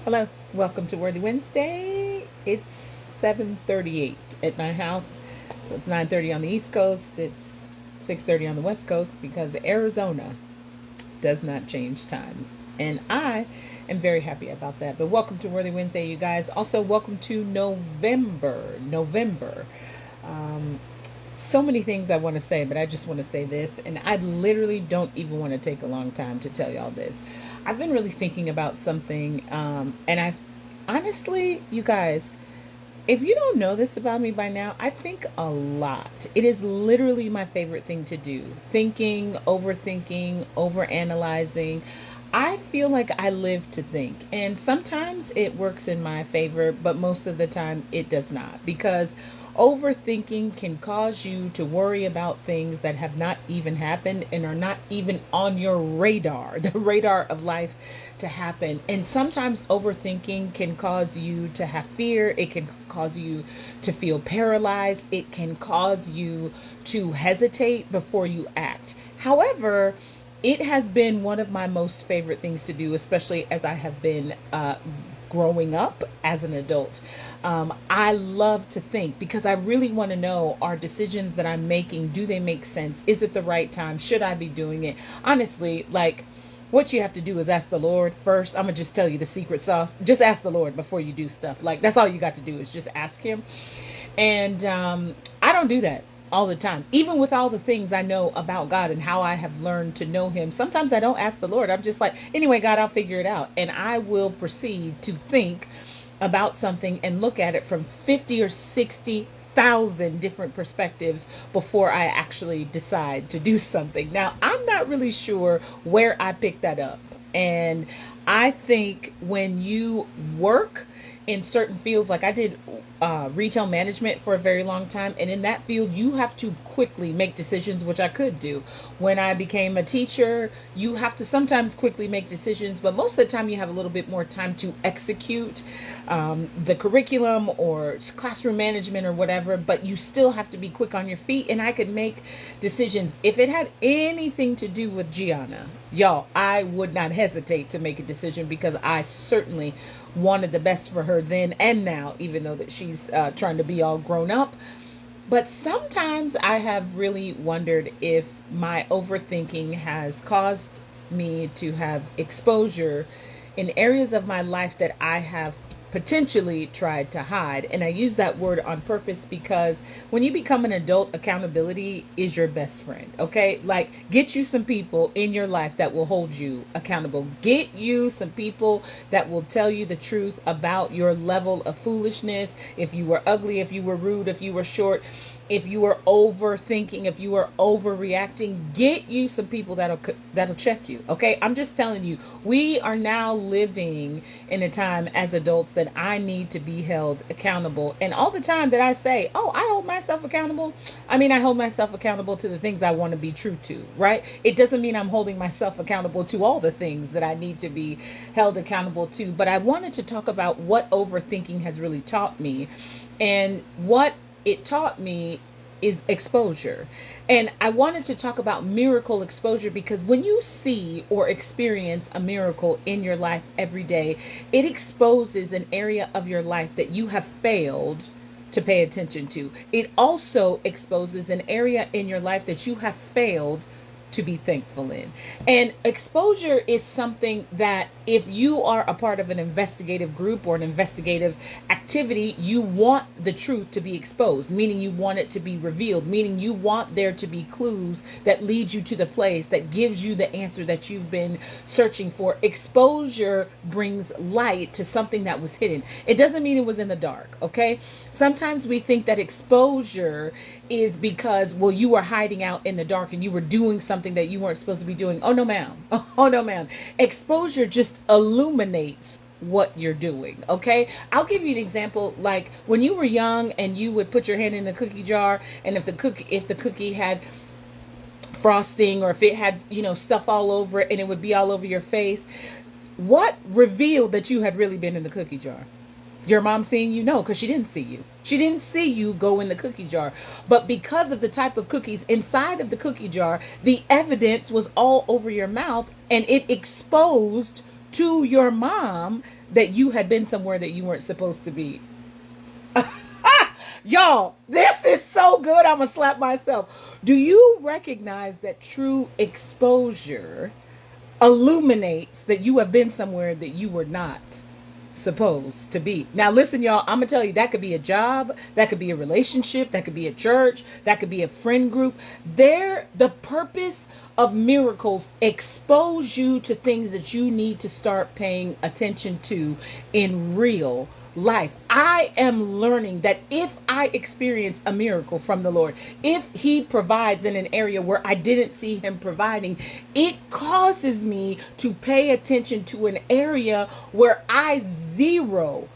Hello, welcome to Worthy Wednesday. It's 7:38 at my house, so it's 9:30 on the East Coast. It's 6:30 on the West Coast because Arizona does not change times, and I am very happy about that. But welcome to Worthy Wednesday, you guys. Also, welcome to November. Um, so many things I want to say, but I just want to say this, and I literally don't even want to take a long time to tell y'all this. I've been really thinking about something, and I've honestly, you guys, if you don't know this about me by now, I think a lot. It is literally my favorite thing to do. Thinking, overthinking, overanalyzing. I feel like I live to think. And sometimes it works in my favor, but most of the time it does not. Because overthinking can cause you to worry about things that have not even happened and are not even on your radar, the radar of life to happen. And sometimes overthinking can cause you to have fear. It can cause you to feel paralyzed. It can cause you to hesitate before you act. However, it has been one of my most favorite things to do, especially as I have been growing up as an adult. I love to think because I really want to know, are decisions that I'm making, do they make sense? Is it the right time? Should I be doing it? Honestly, like, what you have to do is ask the Lord first. I'm gonna just tell you the secret sauce. Just ask the Lord before you do stuff. Like, that's all you got to do is just ask Him. And I don't do that all the time. Even with all the things I know about God and how I have learned to know Him, sometimes I don't ask the Lord. I'm just like, anyway, God, I'll figure it out. And I will proceed to think about something and look at it from 50 or 60,000 different perspectives before I actually decide to do something. Now, I'm not really sure where I picked that up. And I think when you work in certain fields, like I did retail management for a very long time, and in that field, you have to quickly make decisions, which I could do. When I became a teacher, you have to sometimes quickly make decisions, but most of the time, you have a little bit more time to execute the curriculum or classroom management or whatever, but you still have to be quick on your feet. And I could make decisions. If it had anything to do with Gianna, y'all, I would not hesitate to make a decision because I certainly wanted the best for her then and now, even though that she's trying to be all grown up. But sometimes I have really wondered if my overthinking has caused me to have exposure in areas of my life that I have potentially tried to hide. And I use that word on purpose because when you become an adult, accountability is your best friend. Okay, like, get you some people in your life that will hold you accountable. Get you some people that will tell you the truth about your level of foolishness. If you were ugly, if you were rude, if you were short, if you were overthinking, if you were overreacting, get you some people that'll check you. Okay, I'm just telling you, we are now living in a time as adults that I need to be held accountable. And all the time that I say, oh, I hold myself accountable, I mean, I hold myself accountable to the things I want to be true to, right? It doesn't mean I'm holding myself accountable to all the things that I need to be held accountable to. But I wanted to talk about what overthinking has really taught me, and what it taught me is exposure. And I wanted to talk about miracle exposure because when you see or experience a miracle in your life every day, it exposes an area of your life that you have failed to pay attention to. It also exposes an area in your life that you have failed to be thankful in. And exposure is something that if you are a part of an investigative group or an investigative activity, you want the truth to be exposed, meaning you want it to be revealed, meaning you want there to be clues that lead you to the place that gives you the answer that you've been searching for. Exposure brings light to something that was hidden. It doesn't mean it was in the dark, okay? Sometimes we think that exposure is because, well, you were hiding out in the dark and you were doing something that you weren't supposed to be doing. Oh no, ma'am. Oh no, ma'am. Exposure just illuminates what you're doing. Okay, I'll give you an example. Like when you were young and you would put your hand in the cookie jar, and if the cookie had frosting, or if it had, stuff all over it, and it would be all over your face, what revealed that you had really been in the cookie jar? Your mom seeing you? No, because she didn't see you. She didn't see you go in the cookie jar. But because of the type of cookies inside of the cookie jar, the evidence was all over your mouth, and it exposed to your mom that you had been somewhere that you weren't supposed to be. Y'all, this is so good. I'm going to slap myself. Do you recognize that true exposure illuminates that you have been somewhere that you were not supposed to be? Now listen, y'all, I'm gonna tell you, that could be a job, that could be a relationship, that could be a church, that could be a friend group. The purpose of miracles expose you to things that you need to start paying attention to in real life. I am learning that if I experience a miracle from the Lord, if he provides in an area where I didn't see him providing, it causes me to pay attention to an area where I zero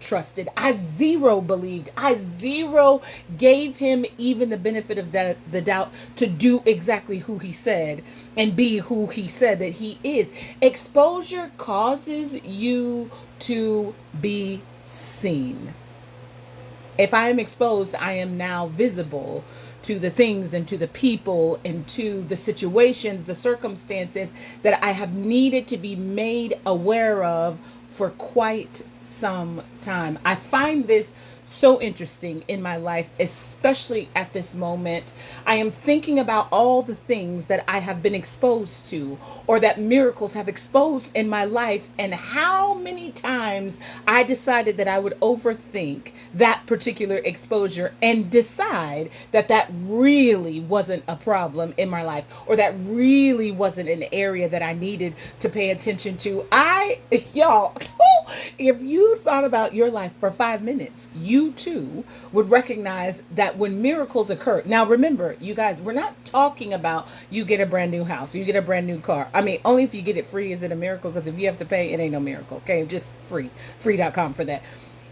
trusted, I zero believed, I zero gave him even the benefit of the doubt to do exactly who he said and be who he said that he is. Exposure causes you to be seen. If I am exposed, I am now visible to the things and to the people and to the situations, the circumstances that I have needed to be made aware of for quite some time. I find this so interesting in my life, especially at this moment. I am thinking about all the things that I have been exposed to or that miracles have exposed in my life, and how many times I decided that I would overthink that particular exposure and decide that that really wasn't a problem in my life, or that really wasn't an area that I needed to pay attention to. Y'all, if you thought about your life for 5 minutes, you too would recognize that when miracles occur. Now remember, you guys, we're not talking about you get a brand new house, you get a brand new car. I mean, only if you get it free is it a miracle, because if you have to pay, it ain't no miracle. Okay, just free.com for that.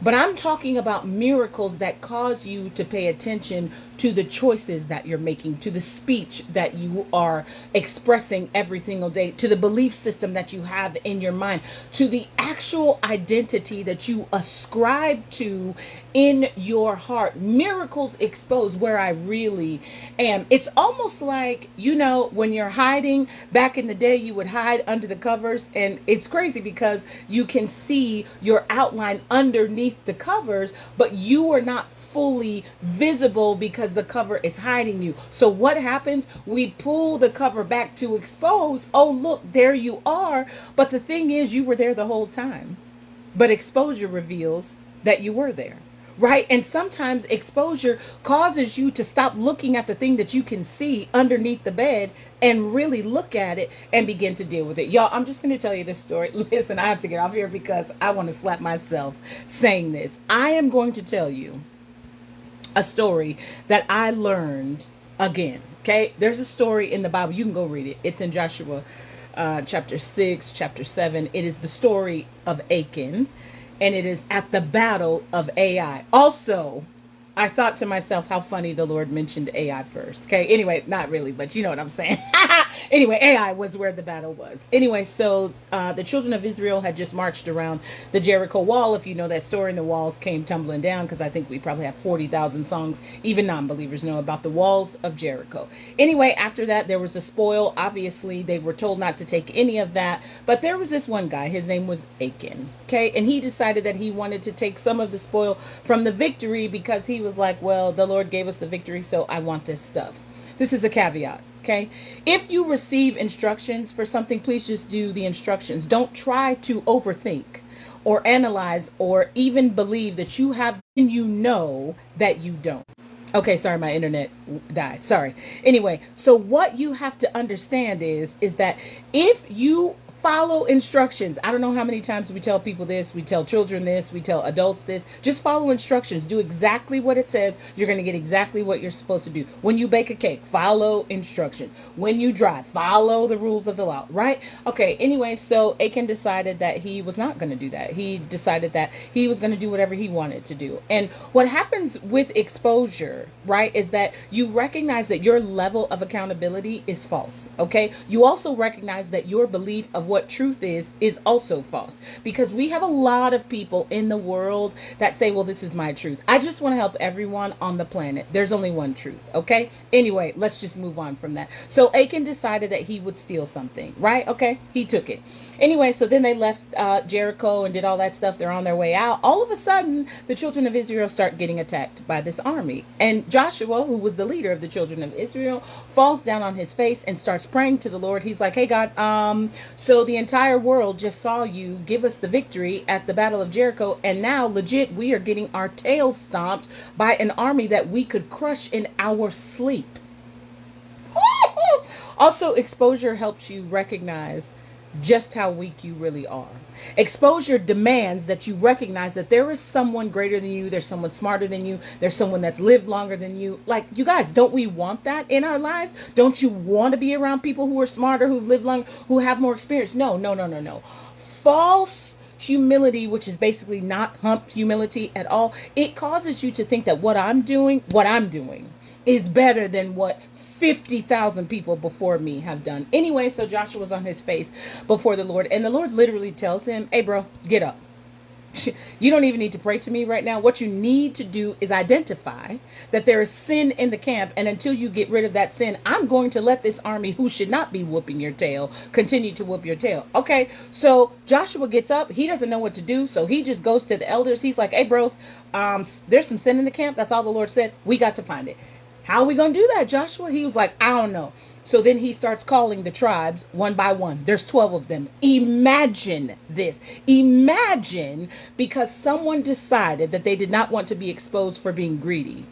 But I'm talking about miracles that cause you to pay attention to the choices that you're making, to the speech that you are expressing every single day, to the belief system that you have in your mind, to the actual identity that you ascribe to in your heart. Miracles expose where I really am. It's almost like, you know, when you're hiding, back in the day, you would hide under the covers, and it's crazy because you can see your outline underneath the covers, but you are not fully visible because the cover is hiding you. So what happens? We pull the cover back to expose. Oh, look, there you are. But the thing is, you were there the whole time. But exposure reveals that you were there. Right? And sometimes exposure causes you to stop looking at the thing that you can see underneath the bed and really look at it and begin to deal with it. Y'all, I'm just going to tell you this story. Listen, I have to get off here because I want to slap myself saying this. I am going to tell you a story that I learned again. Okay? There's a story in the Bible. You can go read it. It's in Joshua chapter 6, chapter 7. It is the story of Achan. And it is at the battle of Ai. Also, I thought to myself, how funny the Lord mentioned Ai first. Okay, anyway, not really, but you know what I'm saying. Anyway, Ai was where the battle was. Anyway, so the children of Israel had just marched around the Jericho wall. If you know that story, and the walls came tumbling down, because I think we probably have 40,000 songs, even non-believers know about the walls of Jericho. Anyway, after that, there was a spoil. Obviously, they were told not to take any of that. But there was this one guy, his name was Achan. Okay, and he decided that he wanted to take some of the spoil from the victory, because he was like, well, the Lord gave us the victory, so I want this stuff. This is a caveat. Okay, if you receive instructions for something, please just do the instructions. Don't try to overthink or analyze or even believe that you have, and you know that you don't. Okay, sorry, my internet died. Sorry. Anyway, so what you have to understand is that if you follow instructions, I don't know how many times we tell people this, we tell children this, we tell adults this, just follow instructions. Do exactly what it says. You're going to get exactly what you're supposed to do. When you bake a cake, follow instructions. When you drive, follow the rules of the law, right? Okay, anyway, so Achan decided that he was not going to do that. He decided that he was going to do whatever he wanted to do. And what happens with exposure, right, is that you recognize that your level of accountability is false, okay? You also recognize that your belief of what truth is also false. Because we have a lot of people in the world that say, well, this is my truth. I just want to help everyone on the planet. There's only one truth, okay? Anyway, let's just move on from that. So Achan decided that he would steal something, right? Okay, he took it. Anyway, so then they left Jericho and did all that stuff. They're on their way out. All of a sudden, the children of Israel start getting attacked by this army. And Joshua, who was the leader of the children of Israel, falls down on his face and starts praying to the Lord. He's like, hey, God, so the entire world just saw you give us the victory at the Battle of Jericho. And now, legit, we are getting our tails stomped by an army that we could crush in our sleep. Also, exposure helps you recognize just how weak you really are. Exposure demands that you recognize that there is someone greater than you. There's someone smarter than you. There's someone that's lived longer than you. Like, you guys, don't we want that in our lives? Don't you want to be around people who are smarter, who've lived long, who have more experience? No. False humility, which is basically not hump humility at all, it causes you to think that what I'm doing is better than what 50,000 people before me have done. Anyway, so Joshua was on his face before the Lord, and the Lord literally tells him, hey bro, get up. You don't even need to pray to me right now. What you need to do is identify that there is sin in the camp, and until you get rid of that sin, I'm going to let this army, who should not be whooping your tail, continue to whoop your tail. Okay, so Joshua gets up. He doesn't know what to do, so he just goes to the elders. He's like, hey bros, there's some sin in the camp. That's all the Lord said. We got to find it. How are we going to do that, Joshua? He was like, I don't know. So then he starts calling the tribes one by one. There's 12 of them. Imagine this. Imagine, because someone decided that they did not want to be exposed for being greedy.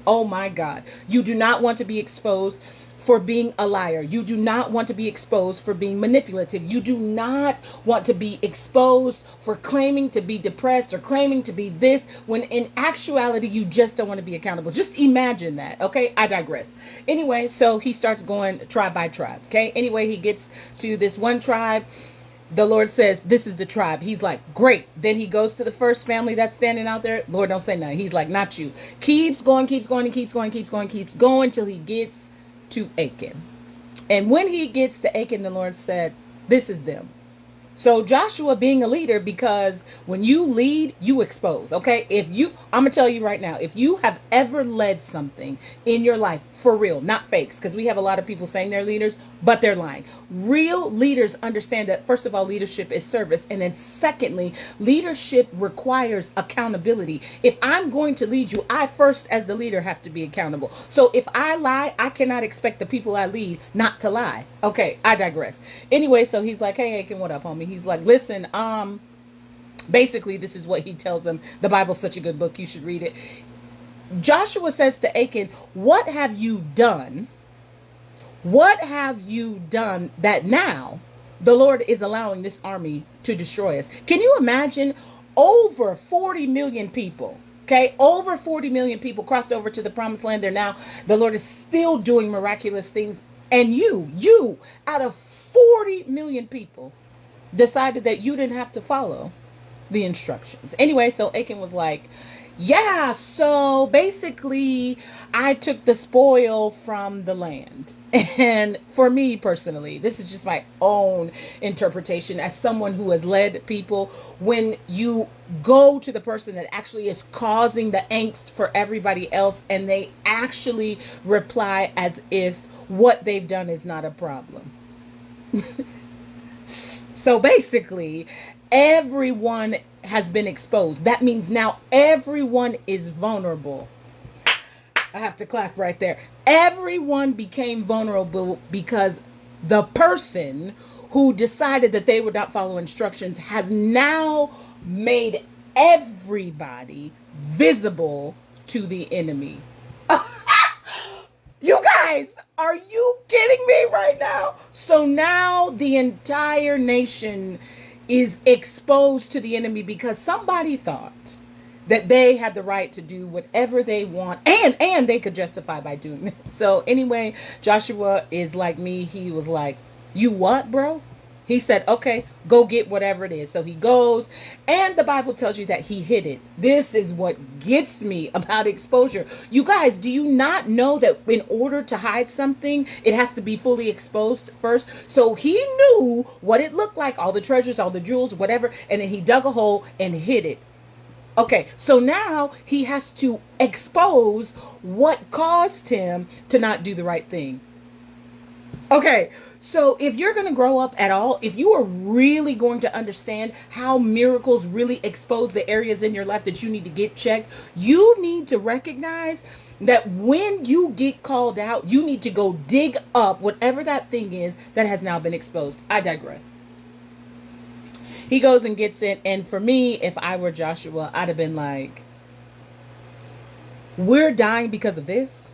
Oh my God. You do not want to be exposed for being a liar. You do not want to be exposed for being manipulative. You do not want to be exposed for claiming to be depressed or claiming to be this, when in actuality, you just don't want to be accountable. Just imagine that. Okay, I digress. Anyway, so he starts going tribe by tribe. Okay, anyway, he gets to this one tribe. The Lord says, this is the tribe. He's like, great. Then he goes to the first family that's standing out there. Lord, don't say nothing. He's like, not you. Keeps going till he gets to Achan. And when he gets to Achan, the Lord said, this is them. So Joshua being a leader, because when you lead, you expose. Okay, I'm gonna tell you right now, if you have ever led something in your life, for real, not fakes, because we have a lot of people saying they're leaders, but they're lying. Real leaders understand that, first of all, leadership is service, and then secondly, leadership requires accountability. If I'm going to lead you, I first, as the leader, have to be accountable. So if I lie, I cannot expect the people I lead not to lie. Okay, I digress. Anyway, so he's like, hey Achan, what up, homie? He's like, listen, basically this is what he tells them. The Bible's such a good book, you should read it. Joshua says to Achan, what have you done? What have you done that now the Lord is allowing this army to destroy us? Can you imagine? Over 40 million people, okay? Over 40 million people crossed over to the promised land. The Lord is still doing miraculous things. And you, out of 40 million people, decided that you didn't have to follow the instructions. Anyway, so Achan was like, yeah, so basically I took the spoil from the land. And for me personally, this is just my own interpretation as someone who has led people. When you go to the person that actually is causing the angst for everybody else, and they actually reply as if what they've done is not a problem. So basically, everyone has been exposed. That means now everyone is vulnerable. I have to clap right there. Everyone became vulnerable because the person who decided that they would not follow instructions has now made everybody visible to the enemy. You guys, are you kidding me right now? So now the entire nation is exposed to the enemy because somebody thought that they had the right to do whatever they want, and they could justify by doing it. So anyway, Joshua is like me. He was like, you what, bro? He said, okay, go get whatever it is. So he goes, and the Bible tells you that he hid it. This is what gets me about exposure. You guys, do you not know that in order to hide something, it has to be fully exposed first? So he knew what it looked like, all the treasures, all the jewels, whatever, and then he dug a hole and hid it. Okay, so now he has to expose what caused him to not do the right thing. Okay, so if you're going to grow up at all, if you are really going to understand how miracles really expose the areas in your life that you need to get checked, you need to recognize that when you get called out, you need to go dig up whatever that thing is that has now been exposed. I digress. He goes and gets it. And for me, if I were Joshua, I'd have been like, we're dying because of this.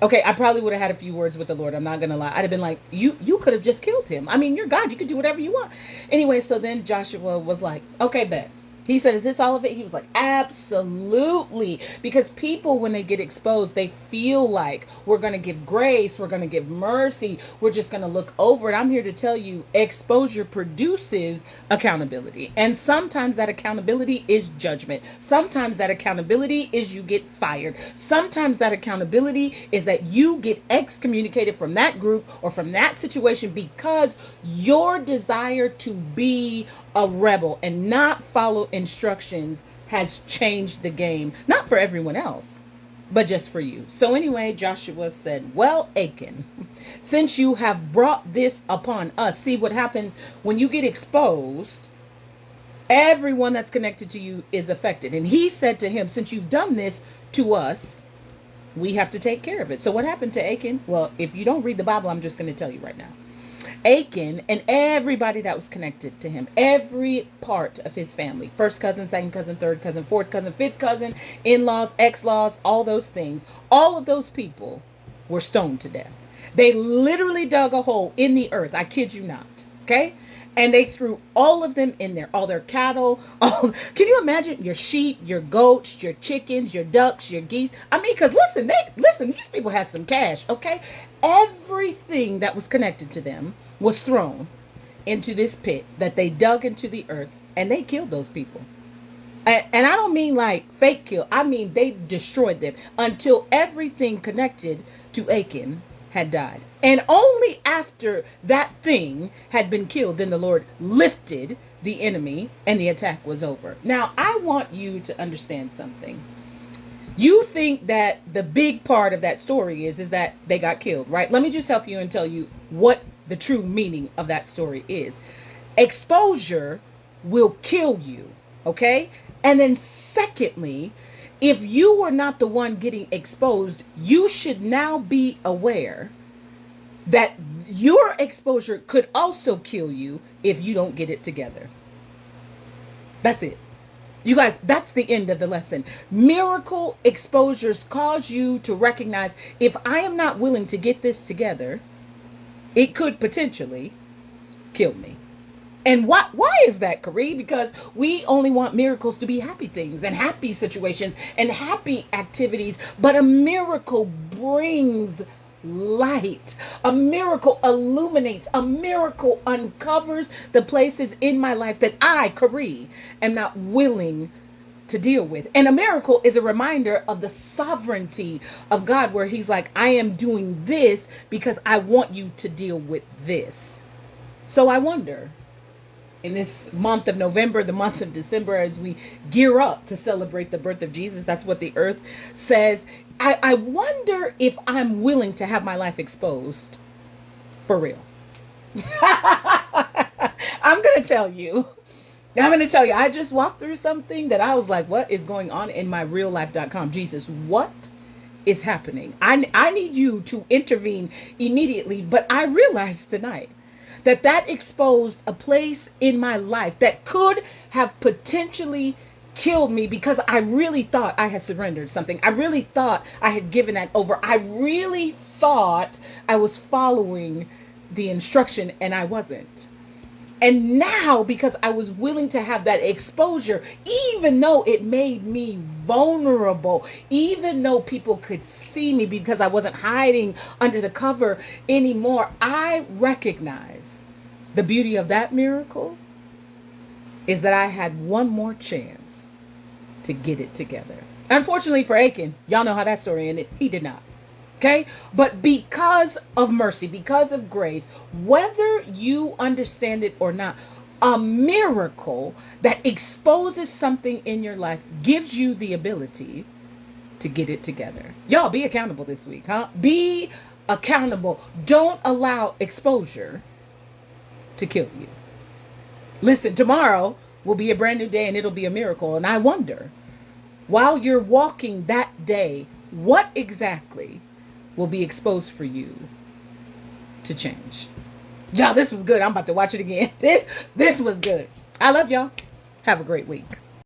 Okay, I probably would have had a few words with the Lord. I'm not going to lie. I'd have been like, you could have just killed him. I mean, you're God. You could do whatever you want. Anyway, so then Joshua was like, okay, bet. He said, is this all of it? He was like, absolutely. Because people, when they get exposed, they feel like we're going to give grace. We're going to give mercy. We're just going to look over it. I'm here to tell you, exposure produces accountability. And sometimes that accountability is judgment. Sometimes that accountability is you get fired. Sometimes that accountability is that you get excommunicated from that group or from that situation because your desire to be a rebel and not follow instructions has changed the game, not for everyone else, but just for you. So anyway, Joshua said, well, Achan, since you have brought this upon us, see what happens when you get exposed, everyone that's connected to you is affected. And he said to him, since you've done this to us, we have to take care of it. So what happened to Achan? Well, if you don't read the Bible, I'm just going to tell you right now. Achan and everybody that was connected to him, every part of his family, first cousin, second cousin, third cousin, fourth cousin, fifth cousin, in-laws, ex-laws, all those things, all of those people were stoned to death. They literally dug a hole in the earth. I kid you not. Okay. And they threw all of them in there, all their cattle. Can you imagine your sheep, your goats, your chickens, your ducks, your geese? I mean, because listen, these people had some cash, okay? Everything that was connected to them was thrown into this pit that they dug into the earth, and they killed those people. And I don't mean like fake kill. I mean they destroyed them until everything connected to Achan had died. And only after that thing had been killed, then the Lord lifted the enemy and the attack was over. Now, I want you to understand something. You think that the big part of that story is that they got killed, right? Let me just help you and tell you what the true meaning of that story is. Exposure will kill you, okay? And then secondly, if you were not the one getting exposed, you should now be aware that your exposure could also kill you if you don't get it together. That's it. You guys, that's the end of the lesson. Miracle exposures cause you to recognize, if I am not willing to get this together, it could potentially kill me. And why is that, Karee? Because we only want miracles to be happy things and happy situations and happy activities. But a miracle brings light. A miracle illuminates. A miracle uncovers the places in my life that I, Karee, am not willing to deal with. And a miracle is a reminder of the sovereignty of God, where he's like, I am doing this because I want you to deal with this. So I wonder, in this month of November, the month of December, as we gear up to celebrate the birth of Jesus, that's what the earth says. I wonder if I'm willing to have my life exposed for real. I'm going to tell you. I just walked through something that I was like, what is going on in my reallife.com? Jesus, what is happening? I need you to intervene immediately. But I realized tonight that exposed a place in my life that could have potentially killed me, because I really thought I had surrendered something. I really thought I had given that over. I really thought I was following the instruction, and I wasn't. And now, because I was willing to have that exposure, even though it made me vulnerable, even though people could see me because I wasn't hiding under the cover anymore, I recognize The beauty of that miracle is that I had one more chance to get it together. Unfortunately for Achan, y'all know how that story ended. He did not. Okay? But because of mercy, because of grace, whether you understand it or not, a miracle that exposes something in your life gives you the ability to get it together. Y'all be accountable this week, huh? Be accountable. Don't allow exposure to kill you. Listen, tomorrow will be a brand new day and it'll be a miracle. And I wonder, while you're walking that day, what exactly will be exposed for you to change? Y'all, this was good. I'm about to watch it again. This was good. I love y'all. Have a great week.